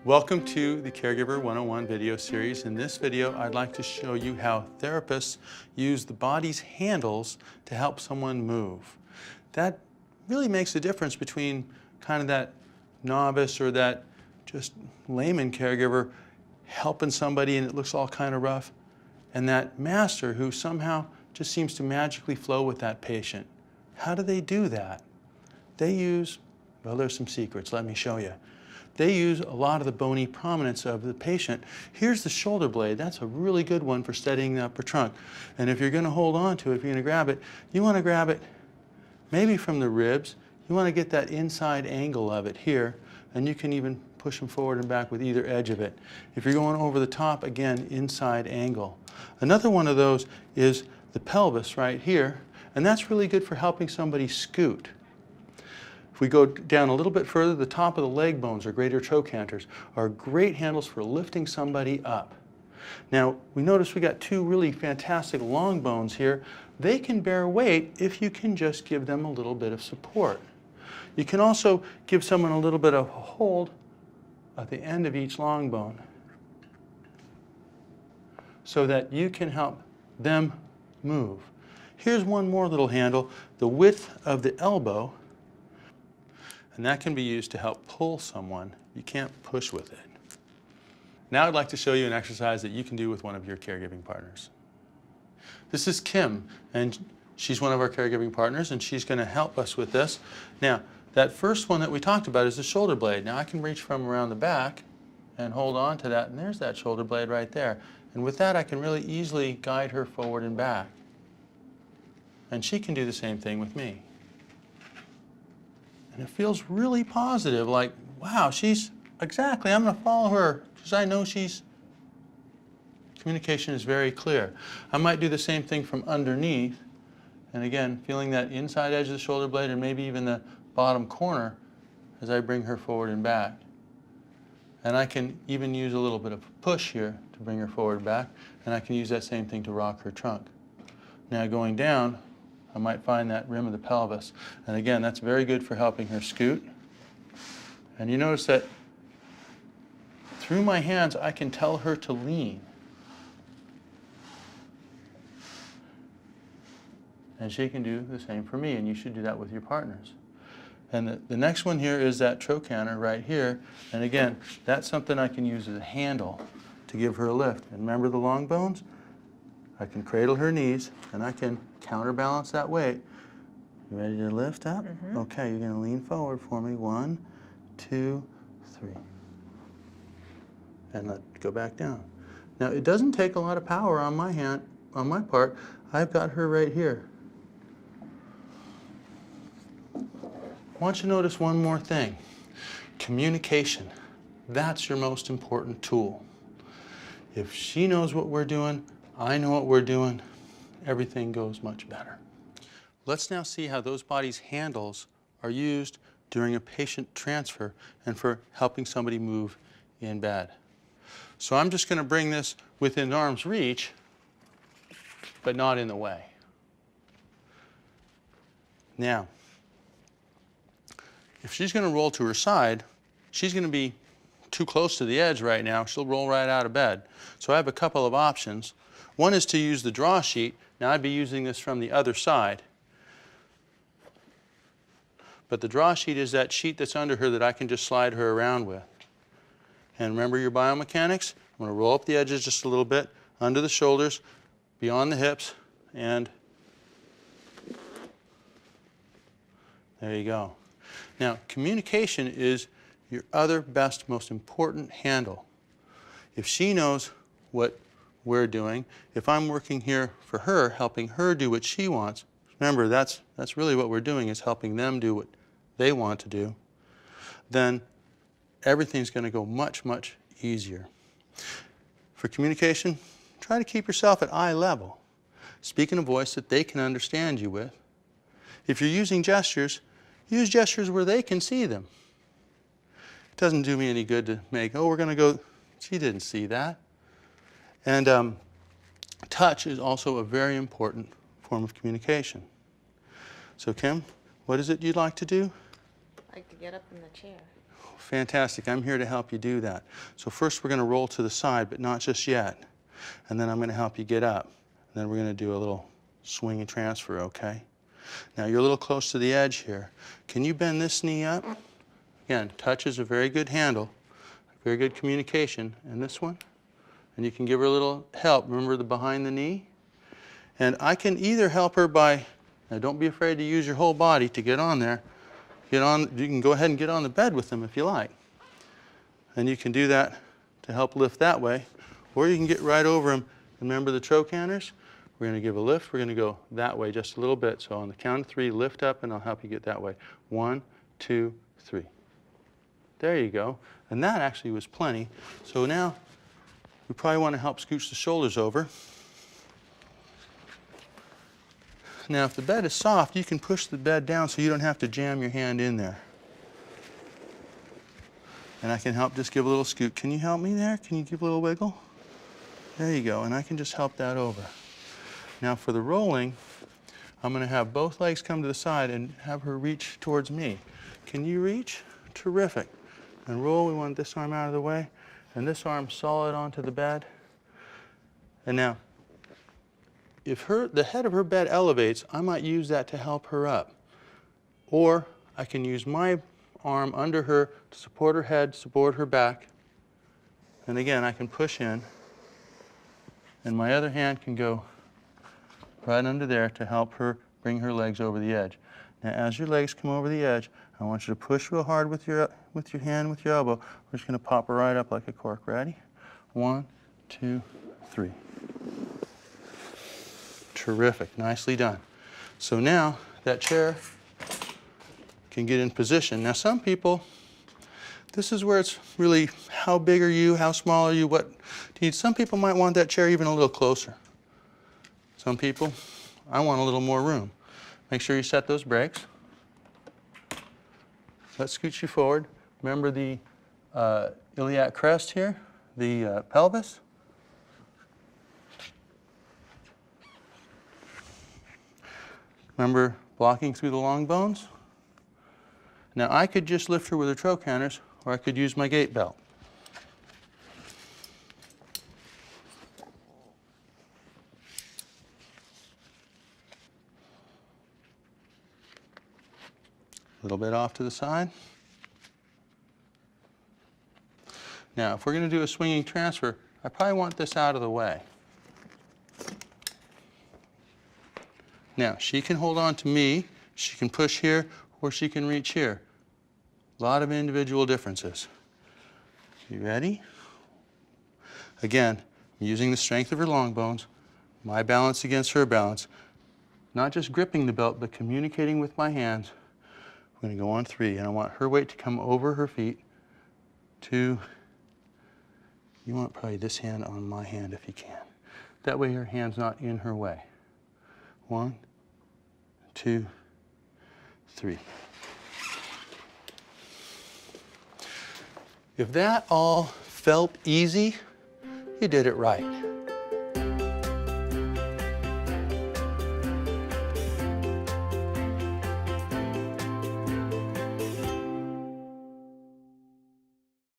Welcome to the Caregiver 101 video series. In this video, I'd like to show you how therapists use the body's handles to help someone move. That really makes a difference between kind of that novice or that just layman caregiver helping somebody and it looks all kind of rough, and that master who somehow just seems to magically flow with that patient. How do they do that? They use, well, there's some secrets. Let me show you. They use a lot of the bony prominence of the patient. Here's the shoulder blade. That's a really good one for steadying the upper trunk. And if you're going to hold on to it, if you're going to grab it, you want to grab it maybe from the ribs. You want to get that inside angle of it here, and you can even push them forward and back with either edge of it. If you're going over the top, again, inside angle. Another one of those is the pelvis right here, and that's really good for helping somebody scoot. If we go down a little bit further, the top of the leg bones or greater trochanters are great handles for lifting somebody up. Now, we notice we got two really fantastic long bones here. They can bear weight if you can just give them a little bit of support. You can also give someone a little bit of a hold at the end of each long bone so that you can help them move. Here's one more little handle, the width of the elbow. And that can be used to help pull someone. You can't push with it. Now I'd like to show you an exercise that you can do with one of your caregiving partners. This is Kim, and she's one of our caregiving partners, and she's going to help us with this. Now, that first one that we talked about is the shoulder blade. Now I can reach from around the back and hold on to that, and there's that shoulder blade right there. And with that, I can really easily guide her forward and back. And she can do the same thing with me. And it feels really positive, like, wow, she's, exactly, I'm going to follow her because I know communication is very clear. I might do the same thing from underneath, and again, feeling that inside edge of the shoulder blade and maybe even the bottom corner as I bring her forward and back. And I can even use a little bit of push here to bring her forward and back, and I can use that same thing to rock her trunk. Now going down, I might find that rim of the pelvis. And again, that's very good for helping her scoot. And you notice that through my hands, I can tell her to lean. And she can do the same for me, and you should do that with your partners. And the next one here is that trochanter right here. And again, that's something I can use as a handle to give her a lift. And remember the long bones? I can cradle her knees, and I can counterbalance that weight. You ready to lift up? Mm-hmm. Okay, you're going to lean forward for me. 1, 2, 3. And let go back down. Now, it doesn't take a lot of power on my hand, on my part. I've got her right here. I want you to notice one more thing. Communication. That's your most important tool. If she knows what we're doing, I know what we're doing, everything goes much better. Let's now see how those body's handles are used during a patient transfer and for helping somebody move in bed. So I'm just going to bring this within arm's reach, but not in the way. Now, if she's going to roll to her side, she's going to be too close to the edge right now. She'll roll right out of bed. So I have a couple of options. One is to use the draw sheet. Now I'd be using this from the other side. But the draw sheet is that sheet that's under her that I can just slide her around with. And remember your biomechanics? I'm going to roll up the edges just a little bit, under the shoulders, beyond the hips, and there you go. Now, communication is your other best, most important handle. If she knows what we're doing, if I'm working here for her, helping her do what she wants, remember that's really what we're doing, is helping them do what they want to do, then everything's going to go much, much easier. For communication, try to keep yourself at eye level. Speak in a voice that they can understand you with. If you're using gestures, use gestures where they can see them. It doesn't do me any good to make, oh, we're going to go, she didn't see that. And touch is also a very important form of communication. So Kim, what is it you'd like to do? I could get up in the chair. fantastic. I'm here to help you do that. So first we're going to roll to the side, but not just yet. And then I'm going to help you get up. And then we're going to do a little swing and transfer, okay? Now you're a little close to the edge here. Can you bend this knee up? Again, touch is a very good handle, very good communication. And this one? And you can give her a little help. Remember the behind the knee? And I can either help her by, now don't be afraid to use your whole body to get on there. Get on, you can go ahead and get on the bed with them if you like. And you can do that to help lift that way. Or you can get right over them. Remember the trochanter's? We're going to give a lift. We're going to go that way just a little bit. So on the count of 3, lift up, and I'll help you get that way. 1, 2, 3. There you go. And that actually was plenty. So now we probably want to help scooch the shoulders over. Now if the bed is soft, you can push the bed down so you don't have to jam your hand in there. And I can help just give a little scoot. Can you help me there? Can you give a little wiggle? There you go. And I can just help that over. Now for the rolling, I'm going to have both legs come to the side and have her reach towards me. Can you reach? Terrific. And roll, we want this arm out of the way, and this arm solid onto the bed. And now, if the head of her bed elevates, I might use that to help her up. Or I can use my arm under her to support her head, support her back. And again, I can push in, and my other hand can go right under there to help her bring her legs over the edge. Now as your legs come over the edge, I want you to push real hard with your hand, with your elbow. We're just going to pop her right up like a cork. Ready? 1, 2, 3. Terrific. Nicely done. So now that chair can get in position. Now some people, this is where it's really how big are you, how small are you, what do you need. Some people might want that chair even a little closer. Some people, I want a little more room. Make sure you set those brakes. Let's scoot you forward. Remember the iliac crest here, the pelvis. Remember blocking through the long bones? Now I could just lift her with her trochanters, or I could use my gait belt. A little bit off to the side. Now, if we're going to do a swinging transfer, I probably want this out of the way. Now, she can hold on to me, she can push here, or she can reach here. A lot of individual differences. You ready? Again, I'm using the strength of her long bones, my balance against her balance, not just gripping the belt, but communicating with my hands. I'm going to go on 3, and I want her weight to come over her feet. 2, you want probably this hand on my hand if you can. That way her hand's not in her way. 1, 2, 3. If that all felt easy, you did it right.